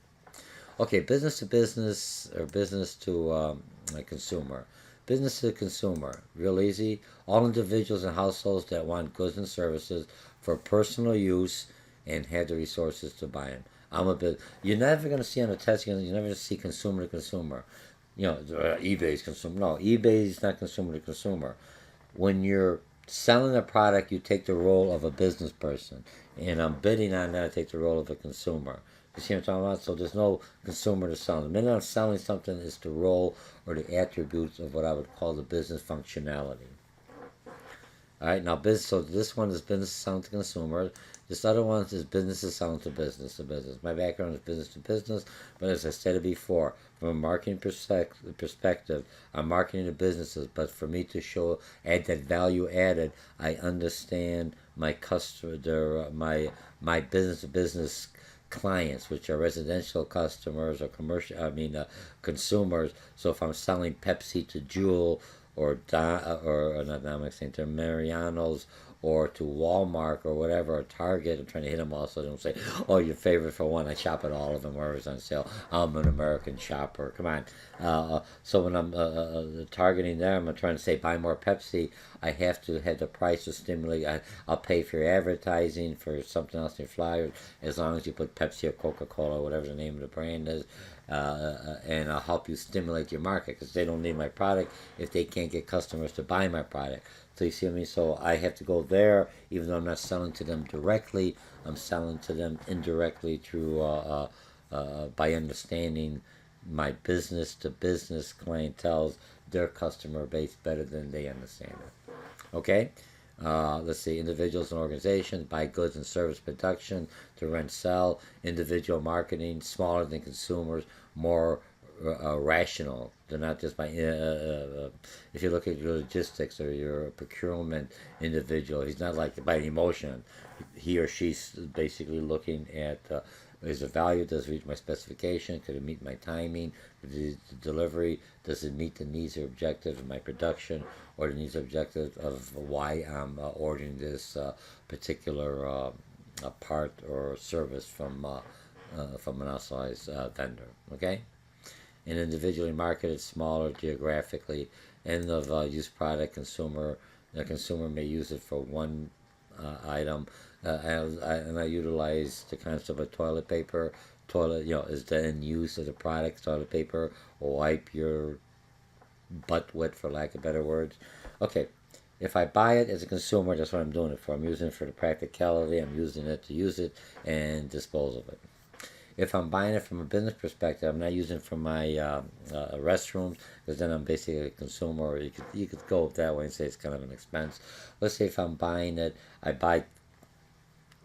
Okay, business to business or business to consumer. Business to consumer, real easy. All individuals and households that want goods and services for personal use and have the resources to buy them. You're never going to see on a test, you're never going to see consumer to consumer. eBay's consumer. No, eBay's not consumer to consumer. When you're selling a product, you take the role of a business person. And I'm bidding on that, I take the role of a consumer. You see what I'm talking about? So there's no consumer to sell. The minute I'm selling something, it's the role or the attributes of what I would call the business functionality. All right, now so this one is business selling to consumer. This other one is business selling to business to business. My background is business to business, but as I said before, from a marketing perspective, I'm marketing to businesses. But for me to add that value added, I understand my customer, my business to business clients, which are residential customers or consumers. So if I'm selling Pepsi to Jewel or not Dominic St. Mariano's or to Walmart or whatever, or Target, I'm trying to hit them all so they don't say, oh, your favorite for one. I shop at all of them, wherever's on sale. I'm an American shopper. Come on. So when I'm targeting them, I'm trying to say buy more Pepsi. I have to have the price to stimulate. I'll pay for your advertising, for something else in your flyers, as long as you put Pepsi or Coca-Cola, or whatever the name of the brand is, and I'll help you stimulate your market, because they don't need my product if they can't get customers to buy my product. So you see what I mean? So I have to go there, even though I'm not selling to them directly. I'm selling to them indirectly through by understanding my business to business clientele's their customer base better than they understand it. Okay? Let's see, individuals and organizations buy goods and service production to rent, sell, individual marketing, smaller than consumers, more rational. They're not just by, if you look at your logistics or your procurement individual, he's not like by emotion. He or she's basically looking at is the value, does it reach my specification, could it meet my timing, the delivery, does it meet the needs or objectives of my production, or the needs or objectives of why I'm ordering this particular part or service from an authorized vendor. Okay? And individually marketed, smaller geographically, end of use product, consumer. The consumer may use it for one item, and I utilize the concept of toilet paper. Toilet, is the end use of the product. Toilet paper, or wipe your butt with, for lack of better words. Okay, if I buy it as a consumer, that's what I'm doing it for. I'm using it for the practicality. I'm using it to use it and dispose of it. If I'm buying it from a business perspective, I'm not using it for my restrooms, because then I'm basically a consumer. Or you could go that way and say it's kind of an expense. Let's say if I'm buying it, I buy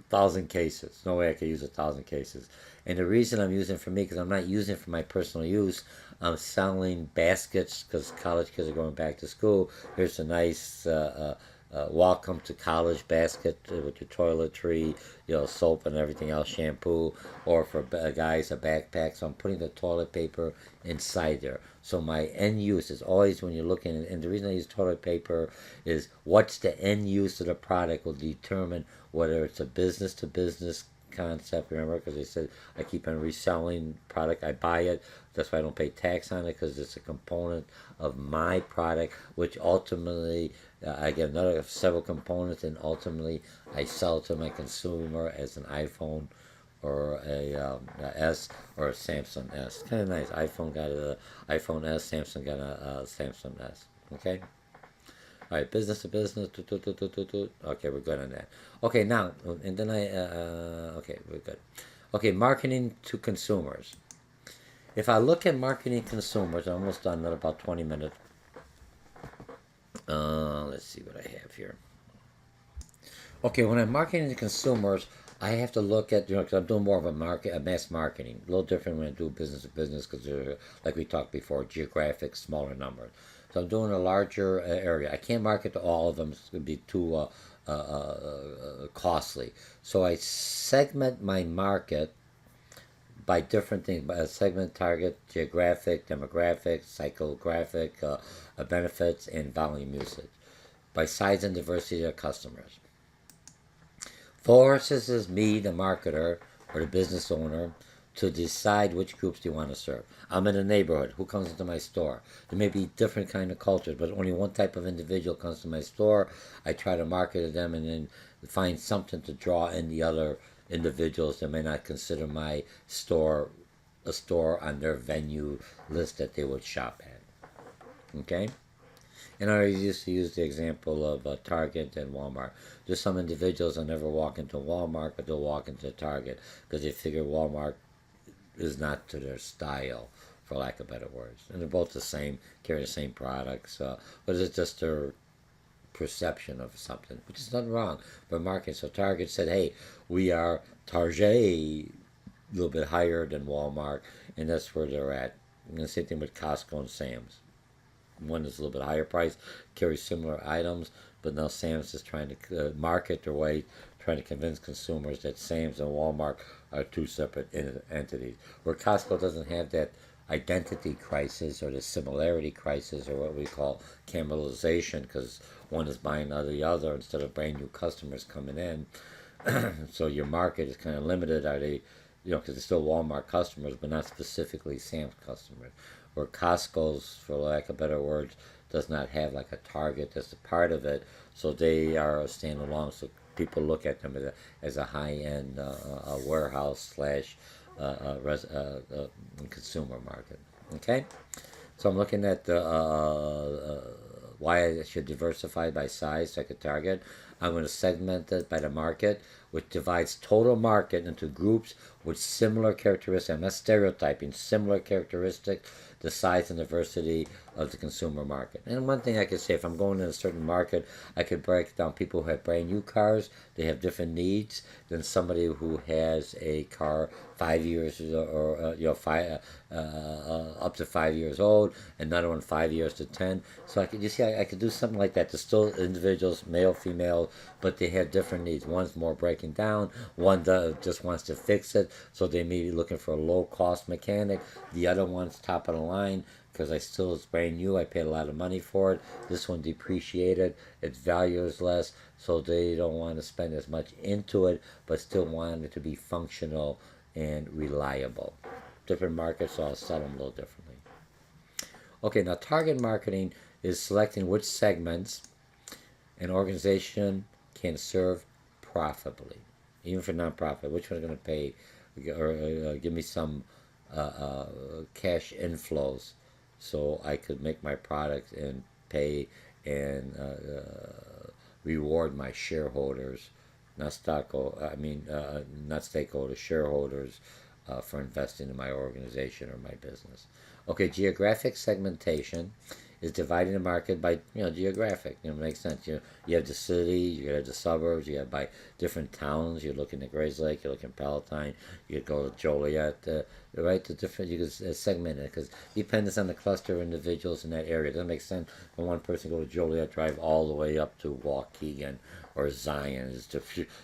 1,000 cases. No way I could use 1,000 cases. And the reason I'm using it for me, because I'm not using it for my personal use. I'm selling baskets because college kids are going back to school. Here's a nice welcome to college basket with your toiletry, soap and everything else, shampoo, or for guys a backpack. So I'm putting the toilet paper inside there. So my end use is always, when you're looking, and the reason I use toilet paper is what's the end use of the product will determine whether it's a business to business concept. Remember, because they said I keep on reselling product, I buy it, that's why I don't pay tax on it, because it's a component of my product, which ultimately I get another several components, and ultimately I sell to my consumer as an iPhone or a S or a Samsung S. Kind of nice. iPhone got a iPhone S, Samsung got a Samsung S. Okay. All right, business to business. Okay, we're good on that. Okay, now, and then okay, we're good. Okay, marketing to consumers. If I look at marketing consumers, I'm almost done in about 20 minutes. Let's see what I have here. Okay, when I'm marketing to consumers, I have to look at, because I'm doing more of a mass marketing. A little different when I do business to business, because they're, like we talked before, geographic, smaller numbers. So I'm doing a larger area. I can't market to all of them. It's going to be too costly. So I segment my market by different things, by segment, target, geographic, demographic, psychographic, benefits, and volume usage, by size and diversity of customers. Forces me, the marketer or the business owner, to decide which groups do you want to serve. I'm in a neighborhood. Who comes into my store? There may be different kind of cultures, but only one type of individual comes to my store. I try to market to them and then find something to draw in the other individuals that may not consider my store a store on their venue list that they would shop at. Okay? And I used to use the example of Target and Walmart. There's some individuals that never walk into Walmart, but they'll walk into Target because they figure Walmart is not to their style, for lack of better words. And they're both the same, carry the same products, but it's just their perception of something, which is nothing wrong. But marketing, so Target said, hey, we are Target, a little bit higher than Walmart, and that's where they're at. And the same thing with Costco and Sam's. One is a little bit higher price, carries similar items, but now Sam's is trying to market their way, trying to convince consumers that Sam's and Walmart are two separate entities. Where Costco doesn't have that identity crisis or the similarity crisis, or what we call cannibalization, because one is buying out of the other instead of brand new customers coming in. So your market is kind of limited. Are they, because they're still Walmart customers, but not specifically Sam's customers. Or Costco's, for lack of better words, does not have like a target that's a part of it, so they are standalone. So people look at them as a high-end warehouse slash consumer market. Okay, so I'm looking at the why I should diversify by size so I could target. I'm going to segment it by the market, which divides total market into groups with similar characteristics. I'm not stereotyping, similar characteristics, the size and diversity of the consumer market. And one thing I could say, if I'm going in a certain market, I could break down people who have brand new cars. They have different needs than somebody who has a car 5 years or up to 5 years old, another one 5 years to 10. So I could do something like that. There's still individuals, male, female, but they have different needs. One's more breaking down. One just wants to fix it, so they may be looking for a low-cost mechanic. The other one's top of the line because it's brand new. I paid a lot of money for it. This one depreciated. Its value is less, so they don't want to spend as much into it, but still want it to be functional and reliable. Different markets, so I'll sell them a little differently. Okay, now target marketing is selecting which segments an organization can serve profitably, even for nonprofit. Which one's going to pay or give me some cash inflows so I could make my product and pay and reward my shareholders, not not stakeholders, shareholders, for investing in my organization or my business. Okay, geographic segmentation is dividing the market by geographic. It makes sense. You have the city, you have the suburbs, you have by different towns. You're looking at Grays Lake, you're looking at Palatine, you go to Joliet, right? The different you can segment it because depends on the cluster of individuals in that area. It doesn't make sense when one person go to Joliet, drive all the way up to Waukegan or Zion.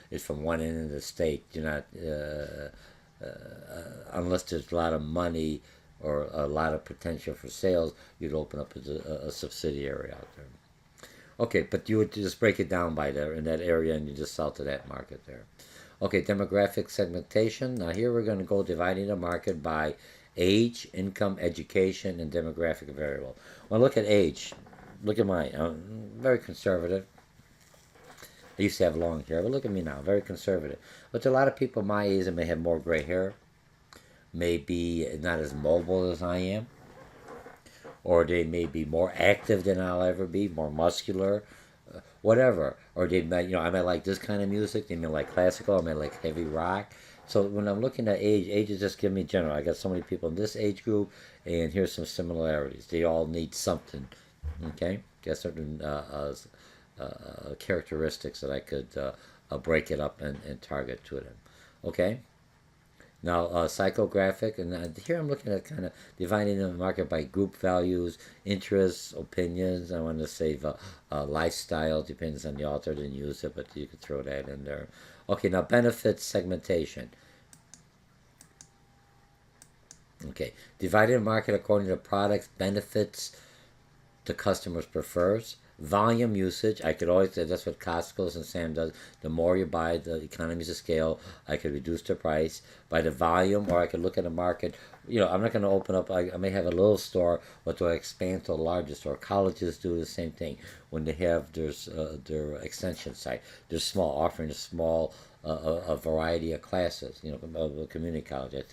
It's from one end of the state. You're not unless there's a lot of money or a lot of potential for sales, you'd open up a subsidiary out there. Okay, but you would just break it down by there in that area and you just sell to that market there. Okay, demographic segmentation. Now here we're going to go dividing the market by age, income, education, and demographic variable. Well, look at age. Look at mine. I'm very conservative. I used to have long hair, but look at me now, very conservative. But to a lot of people my age that may have more gray hair, may be not as mobile as I am, or they may be more active than I'll ever be, more muscular, whatever. Or they might, I might like this kind of music, they may like classical, I might like heavy rock. So when I'm looking at age is just giving me general. I got so many people in this age group, and here's some similarities. They all need something, okay? Got certain characteristics that I could break it up and target to them, okay? Now, psychographic, and here I'm looking at kind of dividing the market by group values, interests, opinions. I want to save lifestyle, depends on the author, didn't use it, but you could throw that in there. Okay, now benefits segmentation. Okay, dividing the market according to products, benefits the customers prefers. Volume usage, I could always say that's what Costco's and Sam does. The more you buy, the economies of scale, I could reduce the price by the volume, or I could look at the market. I'm not going to open up, I may have a little store, but do I expand to a larger store? Colleges do the same thing. When they have their extension site, they're small, offering a variety of classes, community college.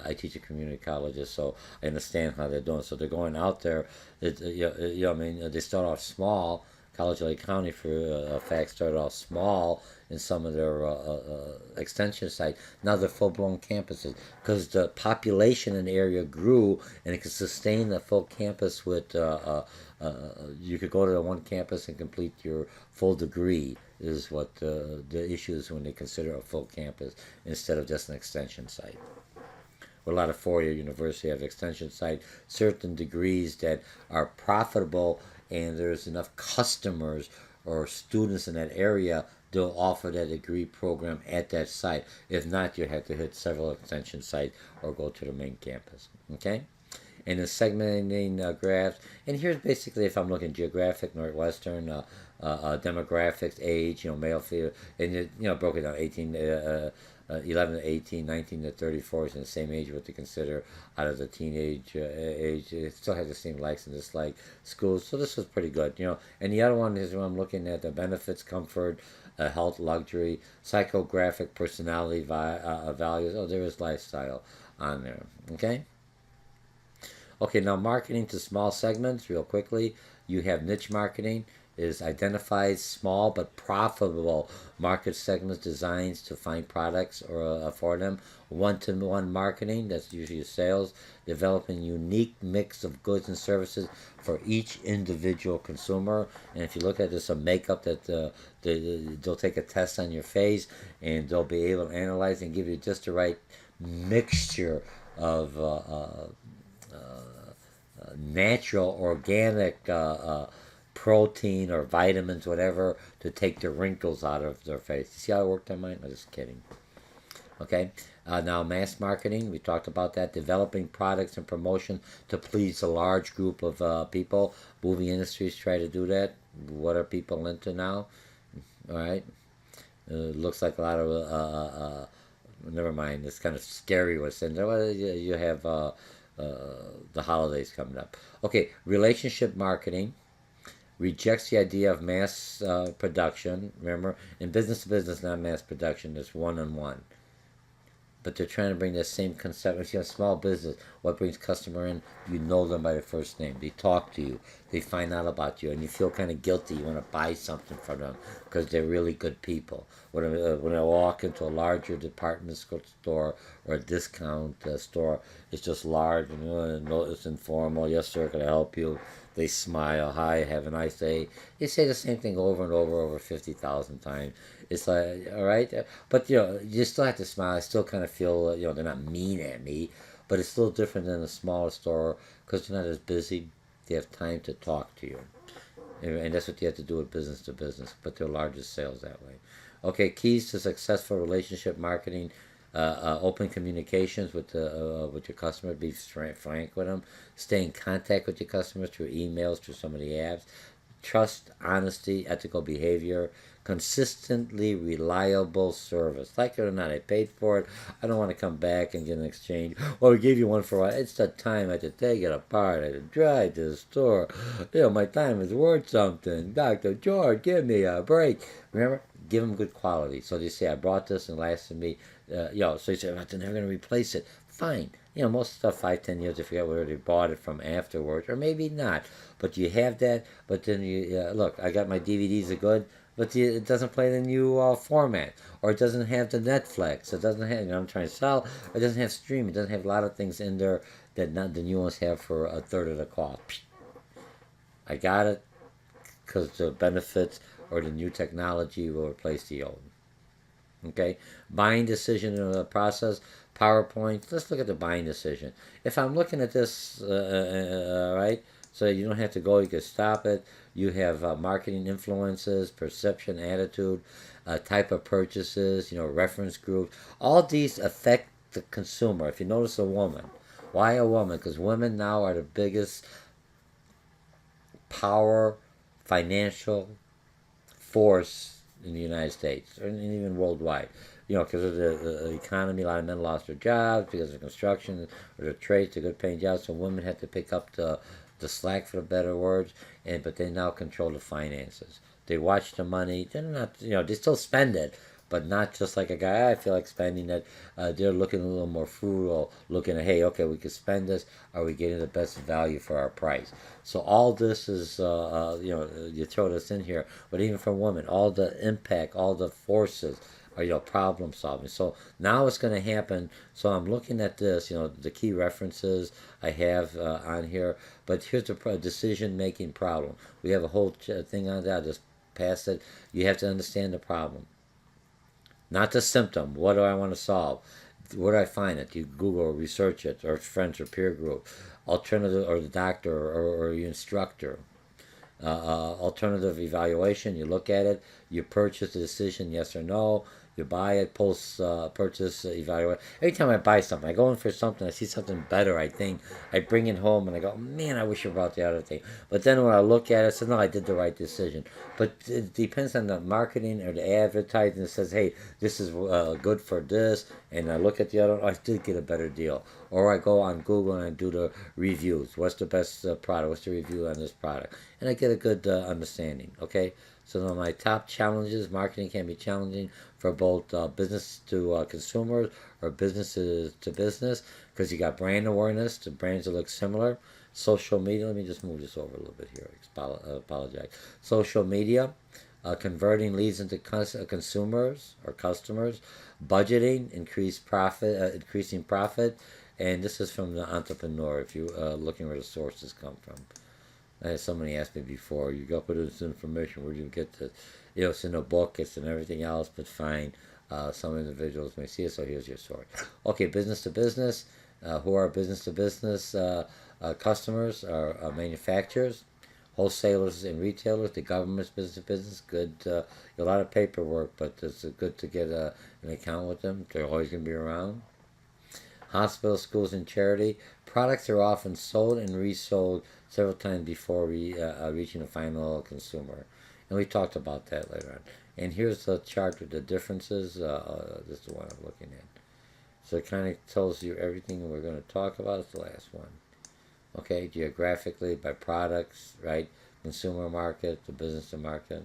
I teach at community colleges, so I understand how they're doing. So they're going out there. They start off small. College Lake County, for a fact, started off small in some of their extension sites. Now they're full-blown campuses because the population in the area grew, and it could sustain the full campus with. You could go to one campus and complete your full degree. Is what the issue is when they consider a full campus instead of just an extension site. A lot of four-year university have extension site, certain degrees that are profitable, and there's enough customers or students in that area, they'll offer that degree program at that site. If not, you have to hit several extension sites or go to the main campus. Okay? and then segmenting graphs. And here's basically if I'm looking geographic, Northwestern, demographics, age, male, female, and broken down 11 to 18, 19 to 34 is in the same age what they consider out of the teenage age. It still has the same likes and dislikes. Schools, so this was pretty good. And the other one is when I'm looking at the benefits, comfort, health, luxury, psychographic personality values. Oh, there is lifestyle on there. Okay. Okay, now marketing to small segments, real quickly. You have niche marketing is identifies small but profitable market segments designed to find products or for them. One-to-one marketing, that's usually sales, developing unique mix of goods and services for each individual consumer. And if you look at this, a makeup that they'll take a test on your face and they'll be able to analyze and give you just the right mixture of natural, organic protein or vitamins, whatever, to take the wrinkles out of their face. You see how it worked on mine? I'm just kidding. Okay. Now, mass marketing, we talked about that. Developing products and promotion to please a large group of people. Movie industries try to do that. What are people into now? All right. Looks like a lot of never mind. It's kind of scary what's in there. Well, you have the holidays coming up. Okay, relationship marketing rejects the idea of mass production. Remember, in business to business, not mass production. It's one on one. But they're trying to bring that same concept. If you're a small business, what brings customer in? You know them by their first name. They talk to you. They find out about you, and you feel kind of guilty. You want to buy something from them because they're really good people. When I walk into a larger department store or a discount store, it's just large and it's informal. Yes, sir, can I help you? They smile. Hi, have a nice day. They say the same thing over and over 50,000 times. It's like, all right, but you still have to smile. I still kind of feel, they're not mean at me, but it's still different than a smaller store because they're not as busy. They have time to talk to you, and that's what you have to do with business to business. But their largest sales that way. Okay, keys to successful relationship marketing: open communications with your customer. Be frank with them. Stay in contact with your customers through emails, through some of the apps. Trust, honesty, ethical behavior, consistently reliable service. Like it or not, I paid for it. I don't want to come back and get an exchange. Well, we gave you one for it's the time I had to take it apart. I had to drive to the store. My time is worth something. Dr. George, give me a break. Remember, give them good quality. So they say, I brought this and it lasted me. So you say, they're never going to replace it. Fine. Most stuff 5-10 years, if you forget where they bought it from afterwards, or maybe not. But you have that. But then look, I got my DVDs are good, but it doesn't play the new format, or it doesn't have the Netflix. It doesn't have. I'm trying to sell. It doesn't have stream. It doesn't have a lot of things in there that not the new ones have for a third of the cost. I got it because the benefits or the new technology will replace the old. Okay, buying decision in the process. PowerPoint. Let's look at the buying decision. If I'm looking at this, right, so you don't have to go, you can stop it. You have marketing influences, perception, attitude, type of purchases, reference groups. All these affect the consumer. If you notice a woman, why a woman? Because women now are the biggest power, financial force in the United States, or even worldwide. Because of the economy, a lot of men lost their jobs because of construction or the trades, the good paying jobs. So women had to pick up the slack, for the better words, but they now control the finances. They watch the money. They're not, they still spend it, but not just like a guy. I feel like spending it. They're looking a little more frugal, looking at, hey, okay, we can spend this. Are we getting the best value for our price? So all this is, you throw this in here, but even for women, all the impact, all the forces are problem solving. So now it's going to happen. So I'm looking at this, the key references I have on here. But here's the decision making problem. We have a whole thing on that. I'll just pass it. You have to understand the problem, not the symptom. What do I want to solve? Where do I find it? You Google or research it, or friends or peer group, alternative, or the doctor or your instructor. Alternative evaluation, you look at it, you purchase the decision, yes or no, You buy it, post purchase, evaluate. Every time I buy something, I go in for something, I see something better, I think, I bring it home and I go, man, I wish I bought the other thing. But then when I look at it, I say, no, I did the right decision. But it depends on the marketing or the advertising that says, hey, this is good for this, and I look at the other, I did get a better deal. Or I go on Google and I do the reviews. What's the best product? What's the review on this product? And I get a good understanding, okay? So now my top challenges, marketing can be challenging for both business to consumers or businesses to business because you got brand awareness, the brands that look similar. Social media, let me just move this over a little bit here. Apologize. Social media, converting leads into consumers or customers, budgeting, increasing profit, and this is from the entrepreneur. If you looking where the sources come from. Somebody asked me before, you got this information, where do you get this? You know, it's in a book, it's in everything else, but fine. Some individuals may see it, so here's your source. Okay, business to business. Who are business to business customers? Are manufacturers, wholesalers and retailers, the government's business to business. Good, a lot of paperwork, but it's good to get an account with them. They're always going to be around. Hospitals, schools, and charity. Products are often sold and resold several times before reaching the final consumer. And we talked about that later on. And here's the chart with the differences. This is the one I'm looking at. So it kind of tells you everything we're going to talk about. It's the last one. Okay, geographically, by products, right? Consumer market, the business to market.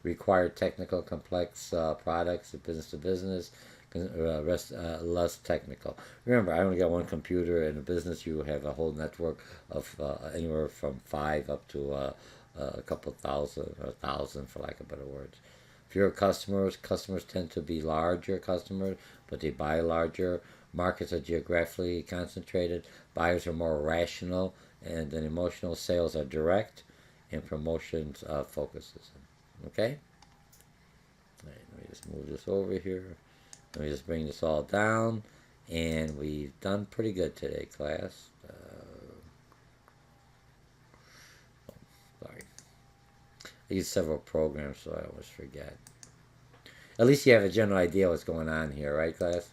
Required technical, complex products, the business to business. Less technical. Remember, I only got one computer. In a business, you have a whole network of anywhere from 5 up to a couple thousand, or 1,000 for lack of better words. If you're customers tend to be larger customers, but they buy larger. Markets are geographically concentrated. Buyers are more rational, and then emotional. Sales are direct, and promotions focuses. Okay? All right, let me just move this over here. Let me just bring this all down, and we've done pretty good today, class. Sorry. I use several programs, so I always forget. At least you have a general idea what's going on here, right, class?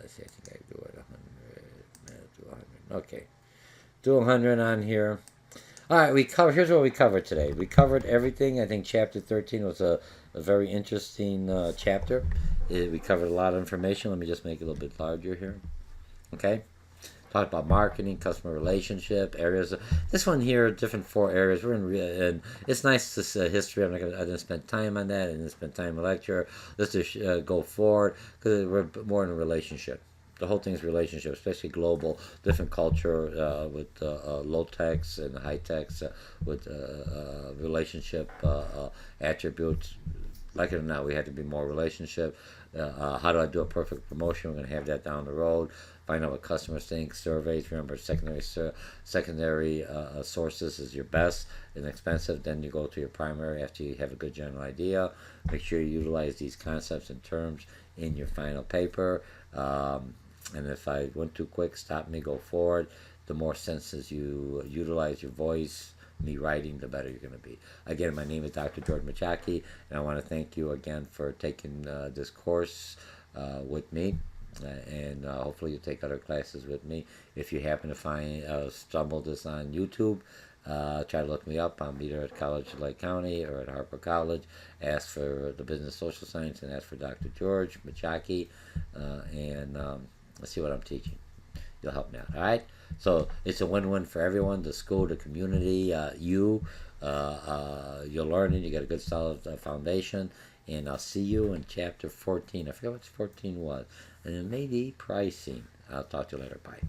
Let's see, I think I do it 100. Do 100. Okay. Do 100 on here. All right, here's what we covered today. We covered everything. I think chapter 13 was a very interesting chapter. We covered a lot of information. Let me just make it a little bit larger here. Okay. Talked about marketing, customer relationship, areas. This one here, different 4 areas. We're in, and it's nice to see history. I didn't spend time on that. I didn't spend time in the lecture. Let's just go forward because we're more in a relationship. The whole thing's relationship, especially global, different culture with low techs and high techs with relationship attributes. Like it or not, we had to be more relationship. How do I do a perfect promotion? We're going to have that down the road. Find out what customers think. Surveys. Remember, secondary sources is your best and expensive. Then you go to your primary after you have a good general idea. Make sure you utilize these concepts and terms in your final paper. And if I went too quick, stop me, go forward. The more senses you utilize your voice, me writing, the better you're going to be. Again, my name is Dr. George Mochocki, and I want to thank you again for taking this course with me. And hopefully you'll take other classes with me. If you happen to stumble this on YouTube, try to look me up. I'm either at College of Lake County or at Harper College. Ask for the Business Social Science and ask for Dr. George Mochocki, and let's see what I'm teaching. You'll help me out, all right? So it's a win-win for everyone, the school, the community, you're learning, you got a good solid foundation, and I'll see you in chapter 14. I forget what 14 was, and it may be pricing. I'll talk to you later. Bye.